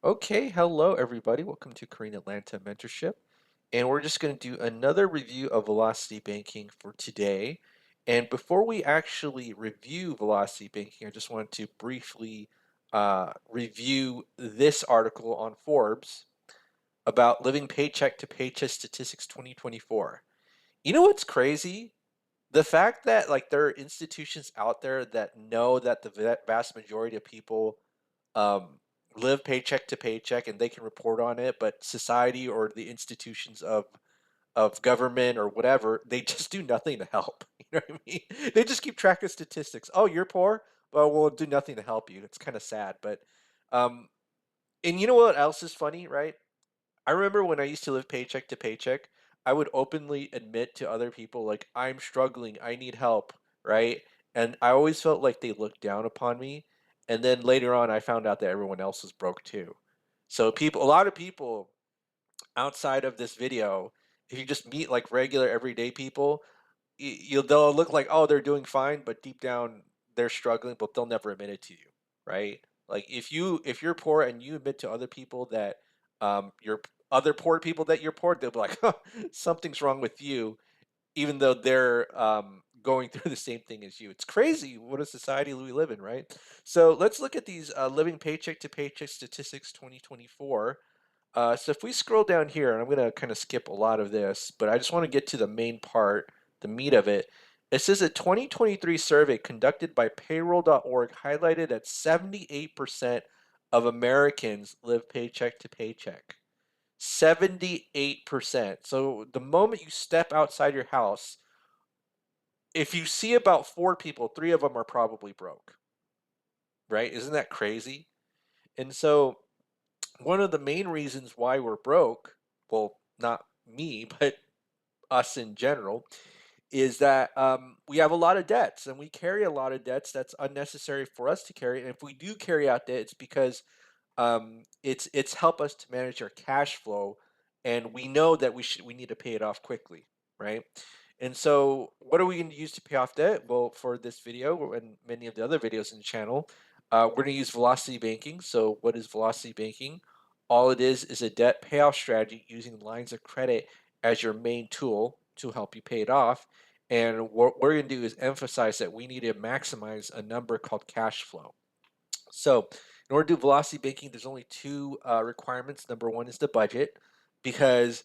Okay, hello everybody. Welcome to Korean Atlanta Mentorship. And we're just going to do another review of velocity banking for today. And before we actually review velocity banking, I just wanted to briefly review this article on Forbes about living paycheck to paycheck statistics 2024. You know what's crazy? The fact that like there are institutions out there that know that the vast majority of people um, live paycheck to paycheck and they can report on it, but society or the institutions of government or whatever, they just do nothing to help. You know what I mean? They just keep track of statistics. Oh, you're poor? Well, we'll do nothing to help you. It's kind of sad, but um, and you know what else is funny, right? I remember when I used to live paycheck to paycheck, I would openly admit to other people, like, I'm struggling, I need help, right? And I always felt like they looked down upon me. And then later on, I found out that everyone else was broke too. So a lot of people outside of this video, if you just meet like regular everyday people, they'll look like, oh, they're doing fine, but deep down they're struggling, but they'll never admit it to you, right? Like if you're poor and you admit to other people that you're other poor people that you're poor, they'll be like, huh, something's wrong with you, even though they're going through the same thing as you. It's crazy what a society we live in, right? So let's look at these living paycheck to paycheck statistics 2024. So if we scroll down here, and I'm going to kind of skip a lot of this, but I just want to get to the main part, the meat of it. It says a 2023 survey conducted by payroll.org highlighted that 78% of Americans live paycheck to paycheck. 78%. So the moment you step outside your house, if you see about four people, three of them are probably broke, right? Isn't that crazy? And so one of the main reasons why we're broke, well, not me, but us in general, is that we have a lot of debts and we carry a lot of debts that's unnecessary for us to carry. And if we do carry out debt, it's because it's help us to manage our cash flow, and we know that we need to pay it off quickly, right? And so, what are we going to use to pay off debt? Well, for this video and many of the other videos in the channel, we're going to use velocity banking. So, what is velocity banking? All it is a debt payoff strategy using lines of credit as your main tool to help you pay it off. And what we're going to do is emphasize that we need to maximize a number called cash flow. So, in order to do velocity banking, there's only two requirements. Number one is the budget, because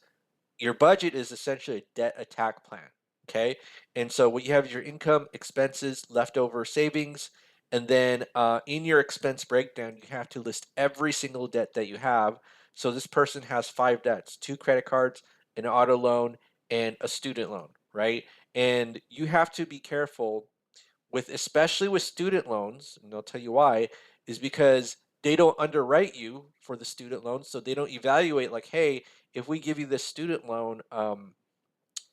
your budget is essentially a debt attack plan. Okay. And so, what you have is your income, expenses, leftover savings. And then in your expense breakdown, you have to list every single debt that you have. So, this person has five debts: two credit cards, an auto loan, and a student loan, right? And you have to be careful with, especially with student loans, and I'll tell you why, is because they don't underwrite you for the student loan, so they don't evaluate like, hey, if we give you this student loan,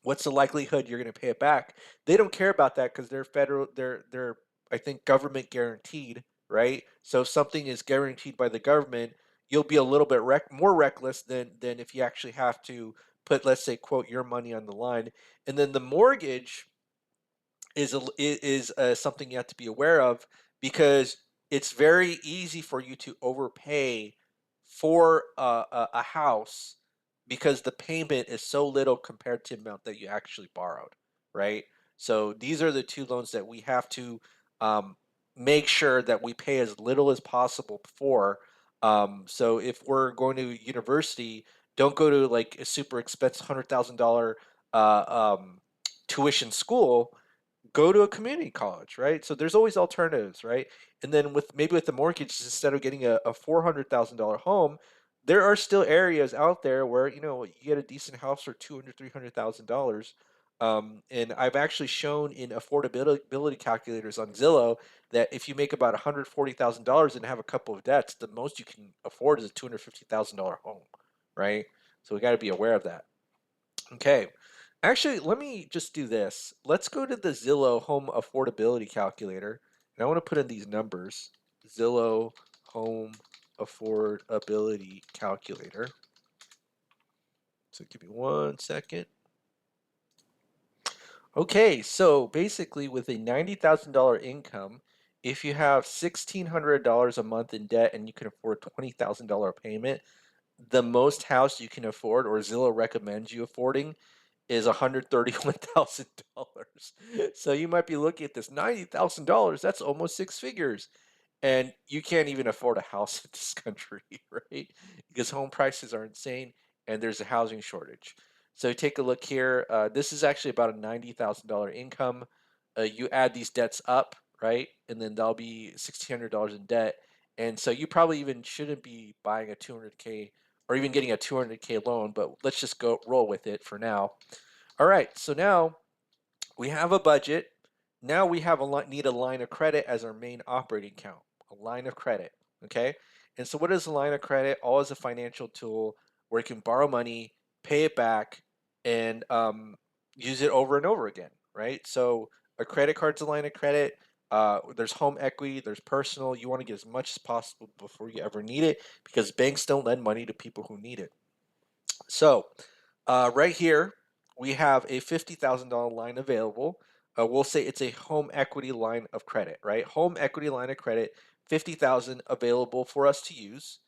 what's the likelihood you're going to pay it back? They don't care about that because they're federal, they're I think government guaranteed, right? So if something is guaranteed by the government, you'll be a little bit more reckless than if you actually have to put, let's say, quote, your money on the line. And then the mortgage is something you have to be aware of, because it's very easy for you to overpay for a house because the payment is so little compared to the amount that you actually borrowed, right? So these are the two loans that we have to um, make sure that we pay as little as possible for. So if we're going to university, don't go to like a super expensive $100,000 tuition school. Go to a community college, right? So there's always alternatives, right? And then with maybe with the mortgage, instead of getting a $400,000 home, there are still areas out there where you get a decent house for 200, $300,000. And I've actually shown in affordability calculators on Zillow that if you make about $140,000 and have a couple of debts, the most you can afford is a $250,000 home, right? So we got to be aware of that. Okay. Actually, let me just do this. Let's go to the Zillow home affordability calculator. And I want to put in these numbers. Zillow home affordability calculator. So give me 1 second. Okay, so basically with a $90,000 income, If you have $1,600 a month in debt and you can afford $20,000 payment, the most house you can afford, or Zillow recommends you affording, is $131,000. So you might be looking at this $90,000. That's almost six figures, and you can't even afford a house in this country, right? Because home prices are insane, and there's a housing shortage. So take a look here. This is actually about a $90,000 income. You add these debts up, right, and then that'll be $1,600 in debt. And so you probably even shouldn't be buying a 200K or even getting a 200K loan, but let's just go roll with it for now. All right, so now we have a budget. Now we have need a line of credit as our main operating account, a line of credit. Okay. And so what is a line of credit? All is a financial tool where you can borrow money, pay it back, and use it over and over again. Right. So a credit card's a line of credit. There's home equity, there's personal. You want to get as much as possible before you ever need it because banks don't lend money to people who need it. So, right here, we have a $50,000 line available. We'll say it's a home equity line of credit, right? Home equity line of credit, 50,000 available for us to use.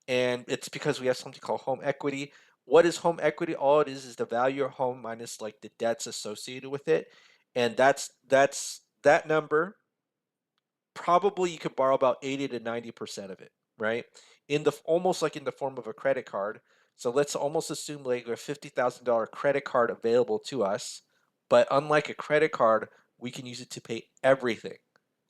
And it's because we have something called home equity. What is home equity? All it is the value of home minus like the debts associated with it. And that's that number. Probably you could borrow about 80 to 90% of it, right? In the almost like in the form of a credit card. So let's almost assume like a $50,000 credit card available to us, but unlike a credit card, we can use it to pay everything.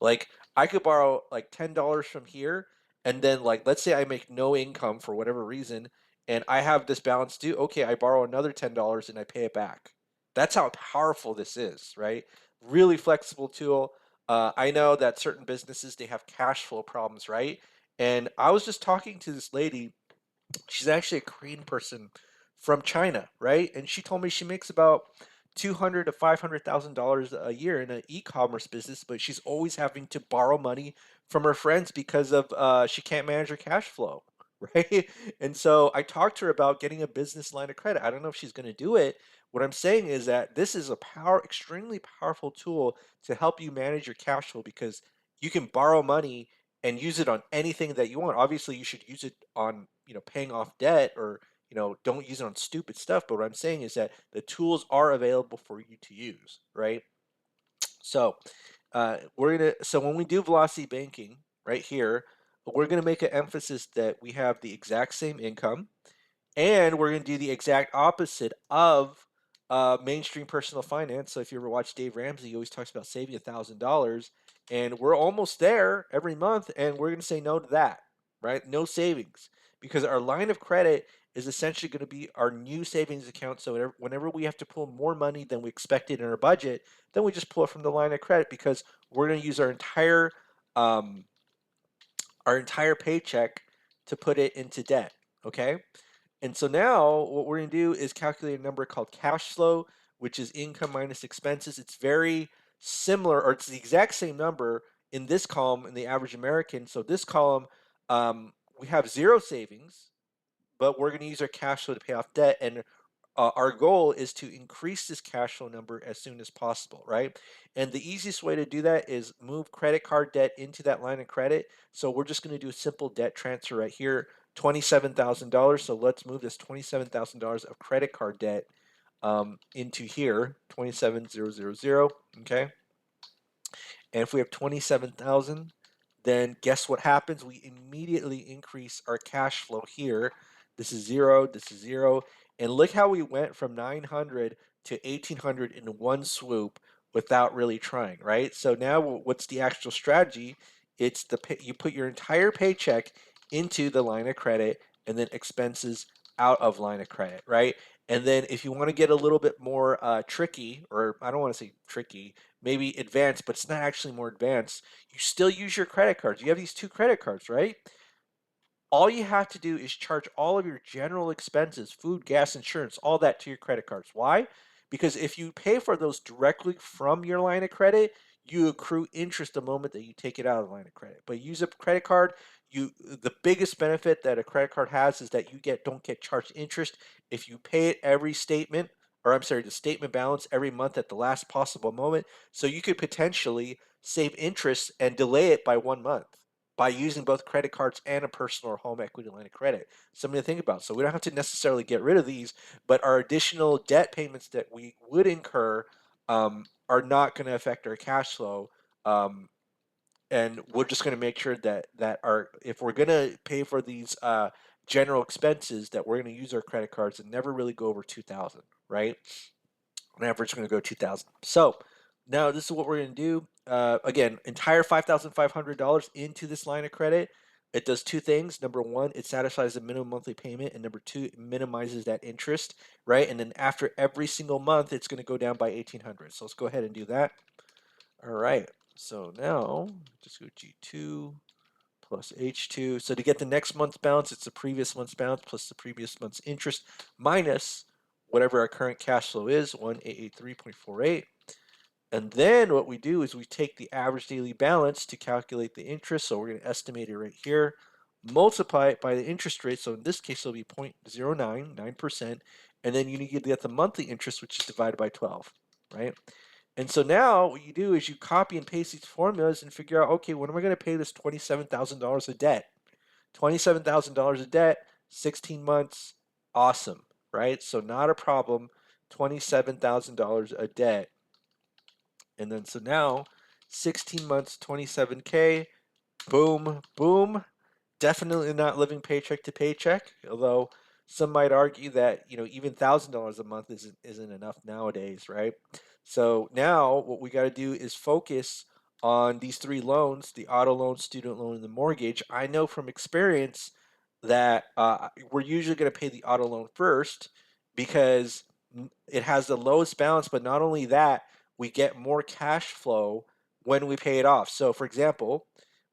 Like I could borrow like $10 from here, and then like let's say I make no income for whatever reason, and I have this balance due. Okay, I borrow another $10 and I pay it back. That's how powerful this is, right? Really flexible tool. I know that certain businesses they have cash flow problems, right? And I was just talking to this lady. She's actually a Korean person from China, right? And she told me she makes about 200 to $500,000 a year in an e-commerce business, but she's always having to borrow money from her friends because of she can't manage her cash flow, right? And so I talked to her about getting a business line of credit. I don't know if she's going to do it. What I'm saying is that this is a extremely powerful tool to help you manage your cash flow because you can borrow money and use it on anything that you want. Obviously, you should use it on, paying off debt or, don't use it on stupid stuff. But what I'm saying is that the tools are available for you to use, right? So, so when we do velocity banking right here, we're gonna make an emphasis that we have the exact same income and we're going to do the exact opposite of mainstream personal finance. So if you ever watch Dave Ramsey, he always talks about saving $1,000, and we're almost there every month, and we're going to say no to that, right? No savings, because our line of credit is essentially going to be our new savings account. So whenever we have to pull more money than we expected in our budget, then we just pull it from the line of credit because we're going to use um, our entire paycheck to put it into debt. Okay. And so now what we're going to do is calculate a number called cash flow, which is income minus expenses. It's very similar, or it's the exact same number in this column in the average American. So this column, we have zero savings, but we're going to use our cash flow to pay off debt. And our goal is to increase this cash flow number as soon as possible, right? And the easiest way to do that is move credit card debt into that line of credit. So we're just going to do a simple debt transfer right here, $27,000. So let's move this $27,000 of credit card debt into here, 27,000. Okay. And if we have 27,000, then guess what happens? We immediately increase our cash flow here. This is zero, this is zero. And look how we went from 900 to 1800 in one swoop without really trying, right? So now what's the actual strategy? It's you put your entire paycheck into the line of credit and then expenses out of line of credit, right? And then if you want to get a little bit more tricky, or I don't want to say tricky, maybe advanced, but it's not actually more advanced, you still use your credit cards. You have these two credit cards, right? All you have to do is charge all of your general expenses, food, gas, insurance, all that to your credit cards. Why? Because if you pay for those directly from your line of credit, you accrue interest the moment that you take it out of the line of credit. But use a credit card, the biggest benefit that a credit card has is that you don't get charged interest if you pay it every statement, or I'm sorry, the statement balance every month at the last possible moment. So you could potentially save interest and delay it by 1 month by using both credit cards and a personal or home equity line of credit. Something to think about. So we don't have to necessarily get rid of these, but our additional debt payments that we would incur are not going to affect our cash flow. And we're just going to make sure that our if we're going to pay for these general expenses, that we're going to use our credit cards and never really go over 2,000, right? On average, going to go 2,000. So now this is what we're going to do. Again, entire $5,500 into this line of credit. It does two things. Number one, it satisfies the minimum monthly payment, and number two, it minimizes that interest, right? And then after every single month, it's going to go down by 1,800. So let's go ahead and do that. All right. So now just go G2 plus H2. So to get the next month's balance, it's the previous month's balance plus the previous month's interest minus whatever our current cash flow is, 1883.48. And then what we do is we take the average daily balance to calculate the interest. So we're going to estimate it right here, multiply it by the interest rate. So in this case, it'll be 0.099%. And then you need to get the monthly interest, which is divided by 12, right? And so now what you do is you copy and paste these formulas and figure out, okay, when am I going to pay this $27,000 of debt? $27,000 of debt, 16 months, awesome, right? So not a problem, $27,000 a debt. And then so now 16 months, 27K, boom, boom. Definitely not living paycheck to paycheck, although some might argue that, even $1,000 a month isn't enough nowadays, right? So now what we got to do is focus on these three loans: the auto loan, student loan, and the mortgage. I know from experience that we're usually going to pay the auto loan first because it has the lowest balance, but not only that, we get more cash flow when we pay it off. So, for example,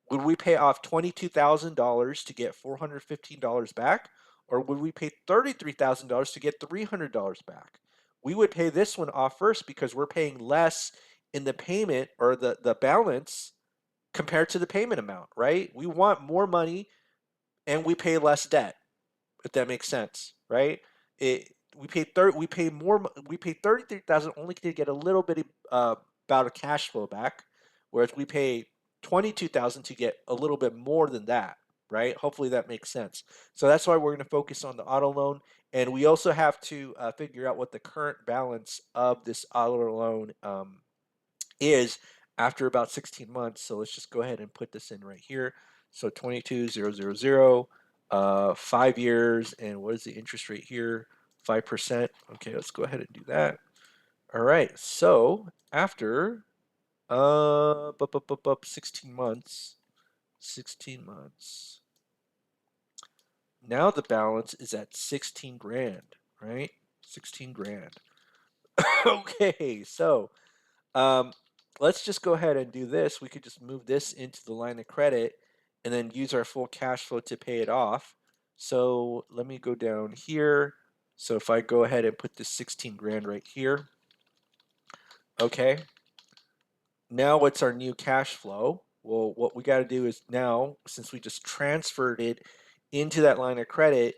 would we pay off $22,000 to get $415 back, or would we pay $33,000 to get $300 back? We would pay this one off first because we're paying less in the payment or the balance compared to the payment amount, right? We want more money and we pay less debt, if that makes sense, right? We pay 33,000 only to get a little bit about a cash flow back, whereas we pay 22,000 to get a little bit more than that, right? Hopefully that makes sense. So that's why we're going to focus on the auto loan, and we also have to figure out what the current balance of this auto loan is after about 16 months. So let's just go ahead and put this in right here. So 22,000, 5 years, and what is the interest rate here? 5%. Okay, let's go ahead and do that. All right, so after 16 months, 16 months. Now the balance is at 16 grand, right? 16 grand. Okay, so um, let's just go ahead and do this. We could just move this into the line of credit and then use our full cash flow to pay it off. So let me go down here. So if I go ahead and put this 16 grand right here, okay. Now what's our new cash flow? Well, what we got to do is now, since we just transferred it into that line of credit,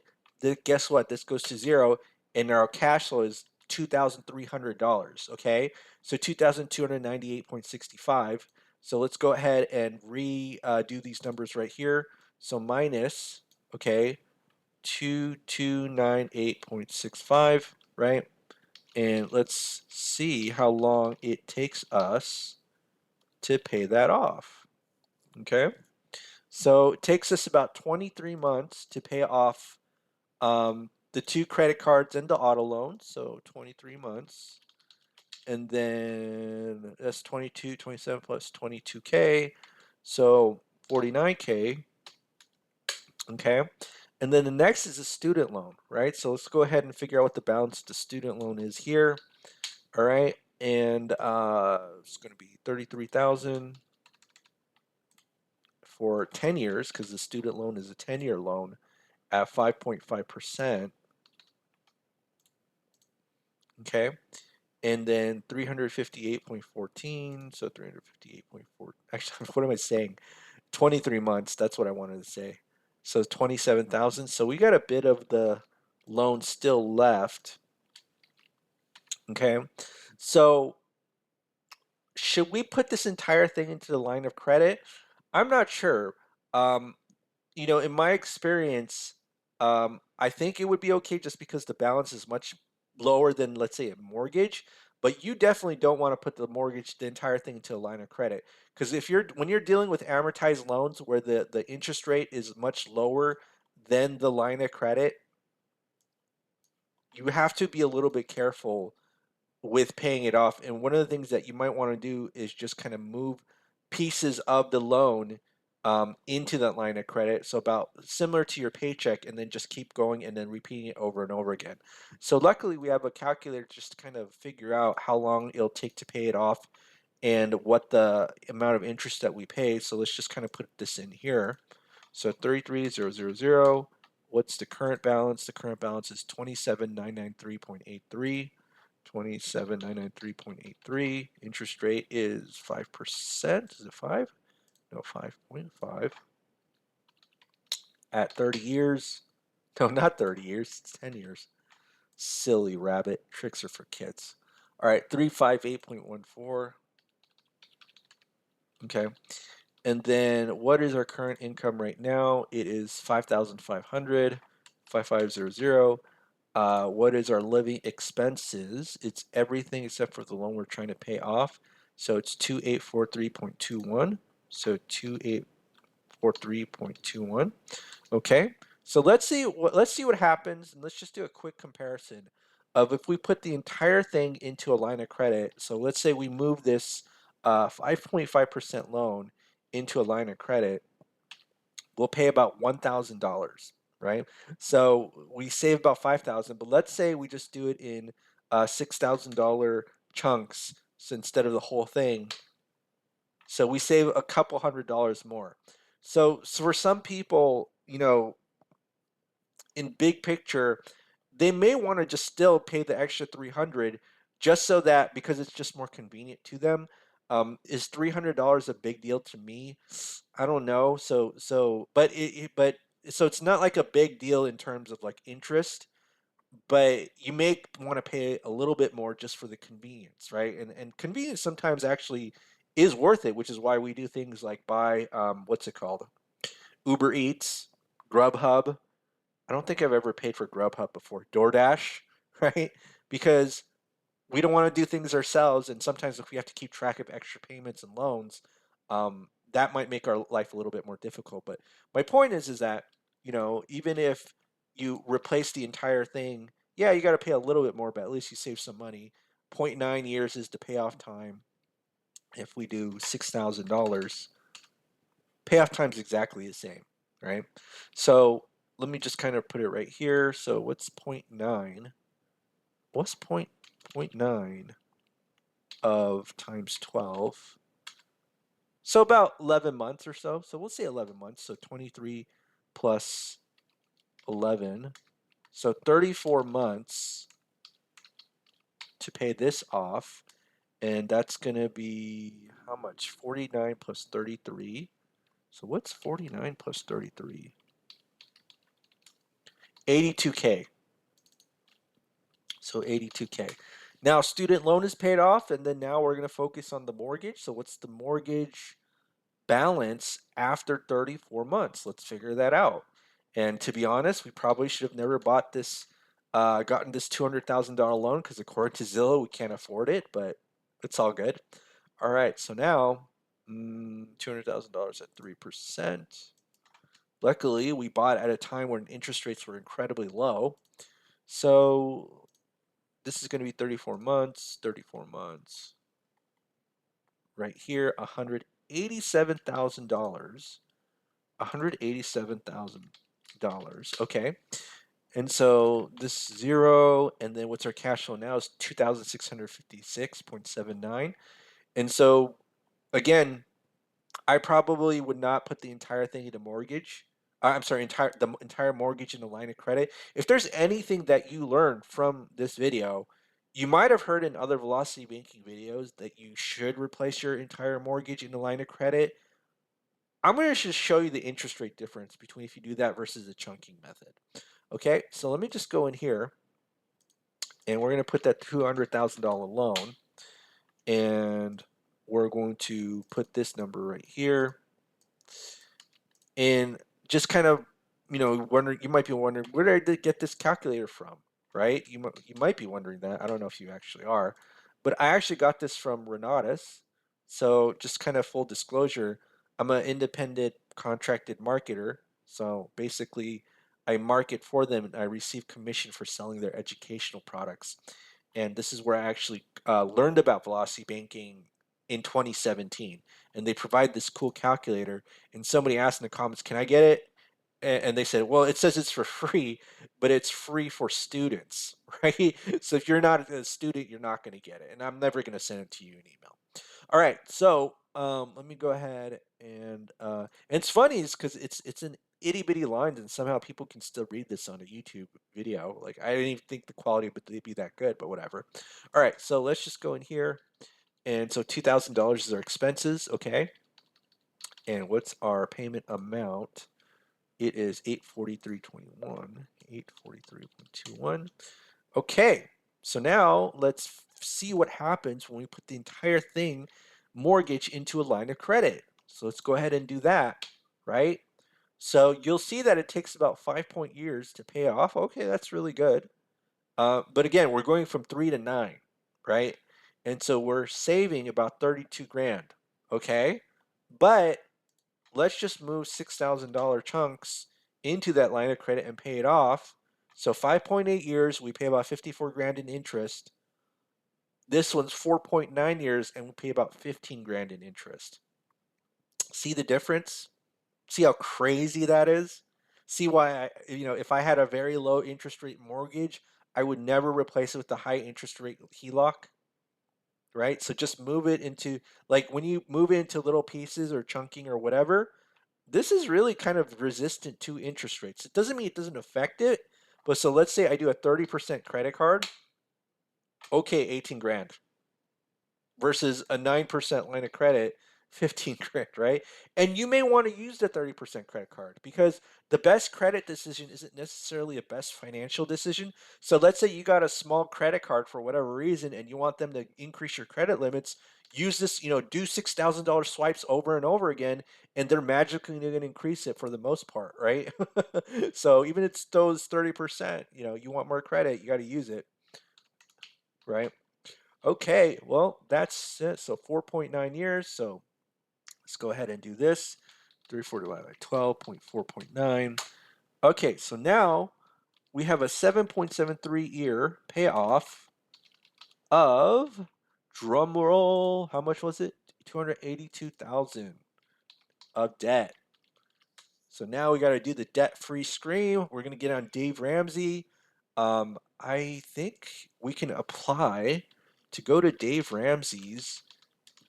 guess what? This goes to zero, and our cash flow is $2,300. Okay, so 2,298.65. So let's go ahead and do these numbers right here. So minus, okay, 2,298.65, right? And let's see how long it takes us to pay that off. Okay, so it takes us about 23 months to pay off the two credit cards and the auto loan. So 23 months, and then that's 22, 27 plus 22K, so 49K. Okay, and then the next is a student loan, right? So let's go ahead and figure out what the balance of the student loan is here. All right, and it's going to be 33,000 for 10 years because the student loan is a 10-year loan at 5.5%. Okay. And then 358.14. So 358.4. Actually, what am I saying? 23 months. That's what I wanted to say. So 27,000. So we got a bit of the loan still left. Okay. So should we put this entire thing into the line of credit? I'm not sure. Um, in my experience, I think it would be okay just because the balance is much lower than, let's say, a mortgage. But you definitely don't want to put the entire thing into a line of credit, because when you're dealing with amortized loans where the interest rate is much lower than the line of credit, you have to be a little bit careful with paying it off. And one of the things that you might want to do is just kind of move pieces of the loan into that line of credit. So about similar to your paycheck, and then just keep going and then repeating it over and over again. So luckily we have a calculator just to kind of figure out how long it'll take to pay it off and what the amount of interest that we pay. So let's just kind of put this in here. So 33,000. What's the current balance? The current balance is 27,993.83. 27,993.83. Interest rate is 5%. Is it 5? No, 5.5. At 30 years. No, not 30 years. It's 10 years. Silly rabbit. Tricks are for kids. All right, 358.14. Okay. And then what is our current income right now? It is 5,500, 5500. What is our living expenses? It's everything except for the loan we're trying to pay off. So it's 2843.21. So 2843.21. Okay. So let's see what happens, and let's just do a quick comparison of if we put the entire thing into a line of credit. So let's say we move this 5.5% loan into a line of credit. We'll pay about $1,000, right? So we save about 5,000, but let's say we just do it in $6,000 chunks, so instead of the whole thing. So we save a couple $100 more. So for some people, in big picture, they may want to just still pay the extra 300 just so that, because it's just more convenient to them. Is $300 a big deal to me? I don't know. So it's not like a big deal in terms of like interest, but you may want to pay a little bit more just for the convenience, right? And convenience sometimes actually is worth it, which is why we do things like buy what's it called? Uber Eats, Grubhub. I don't think I've ever paid for Grubhub before. DoorDash, right? Because we don't want to do things ourselves, and sometimes if we have to keep track of extra payments and loans, that might make our life a little bit more difficult. But my point is that even if you replace the entire thing, yeah, you got to pay a little bit more, but at least you save some money. 0.9 years is the payoff time. If we do $6,000, payoff time's exactly the same, right? So let me just kind of put it right here. So what's 0.9? What's 0.9 of times 12? So about 11 months or so. So we'll say 11 months. So 23 plus 11. So 34 months to pay this off. And that's going to be how much? 49 plus 33. So what's 49 plus 33? 82K. So 82K. Now student loan is paid off, and then now we're going to focus on the mortgage. So what's the mortgage balance after 34 months? Let's figure that out. And to be honest, we probably should have never gotten this $200,000 loan, because according to Zillow, we can't afford it, but it's all good. All right, so now $200,000 at 3%. Luckily, we bought at a time when interest rates were incredibly low. So this is going to be 34 months, right here, $187,000. $187,000. Okay. And so this zero, and then what's our cash flow now is 2,656.79. And so again, I probably would not put the entire thing into mortgage. I'm sorry, the entire mortgage in the line of credit. If there's anything that you learned from this video, you might have heard in other velocity banking videos that you should replace your entire mortgage in the line of credit. I'm going to just show you the interest rate difference between if you do that versus the chunking method. Okay, so let me just go in here, and we're going to put that $200,000 loan, and we're going to put this number right here. And just kind of, you might be wondering, where did I get this calculator from, right? You might be wondering that. I don't know if you actually are, but I actually got this from Renatus. So just kind of full disclosure, I'm an independent contracted marketer. So basically, I market for them and I receive commission for selling their educational products. And this is where I actually learned about velocity banking in 2017. And they provide this cool calculator. And somebody asked in the comments, "Can I get it?" And they said, "Well, it says it's for free, but it's free for students, right? So if you're not a student, you're not going to get it. And I'm never going to send it to you in email." All right, so let me go ahead and it's funny is because it's an itty bitty lines, and somehow people can still read this on a YouTube video. Like I didn't even think the quality would be that good, but whatever. All right, so let's just go in here, and so $2,000 is our expenses, okay? And what's our payment amount? It is 843.21. 843.21. Okay, so now let's see what happens when we put the entire thing mortgage into a line of credit. So let's go ahead and do that, right? So you'll see that it takes about 5 years to pay off. Okay, that's really good. But again, we're going from 3 to 9, right? And so we're saving about 32 grand. Okay, but let's just move $6,000 chunks into that line of credit and pay it off. So 5.8 years, we pay about 54 grand in interest. This one's 4.9 years, and we pay about 15 grand in interest. See the difference? See how crazy that is? See why if I had a very low interest rate mortgage, I would never replace it with the high interest rate HELOC, right? So just move it into, like, when you move it into little pieces or chunking or whatever, this is really kind of resistant to interest rates. It doesn't mean it doesn't affect it, but so let's say I do a 30% credit card, okay, 18 grand versus a 9% line of credit, 15 grand, right? And you may want to use the 30% credit card because the best credit decision isn't necessarily a best financial decision. So let's say you got a small credit card for whatever reason and you want them to increase your credit limits. Use this, do $6,000 swipes over and over again, and they're magically going to increase it for the most part, right? So even if it's those 30%, you want more credit, you got to use it, right? Okay, well, that's it. So 4.9 years. So let's go ahead and do this. 34 divided by 12.4.9. Okay, so now we have a 7.73 year payoff of, drum roll, how much was it? 282,000 of debt. So now we got to do the debt-free scream. We're going to get on Dave Ramsey. I think we can apply to go to Dave Ramsey's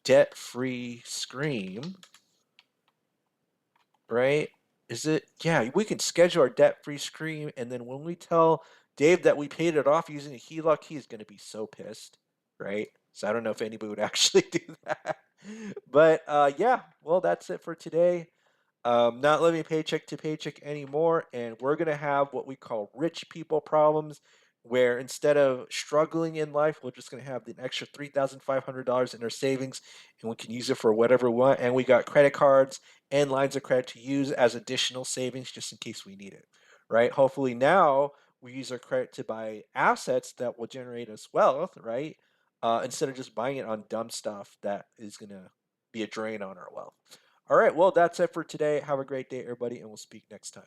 debt-free scream, right? Is it? Yeah, we can schedule our debt-free scream, and then when we tell Dave that we paid it off using a HELOC, he's going to be so pissed, right? So I don't know if anybody would actually do that. But yeah, well, that's it for today. Not living paycheck to paycheck anymore, and we're gonna have what we call rich people problems, where instead of struggling in life, we're just gonna have the extra $3,500 in our savings, and we can use it for whatever we want. And we got credit cards and lines of credit to use as additional savings just in case we need it, right? Hopefully now we use our credit to buy assets that will generate us wealth, right? Instead of just buying it on dumb stuff that is gonna be a drain on our wealth. All right, well, that's it for today. Have a great day, everybody, and we'll speak next time.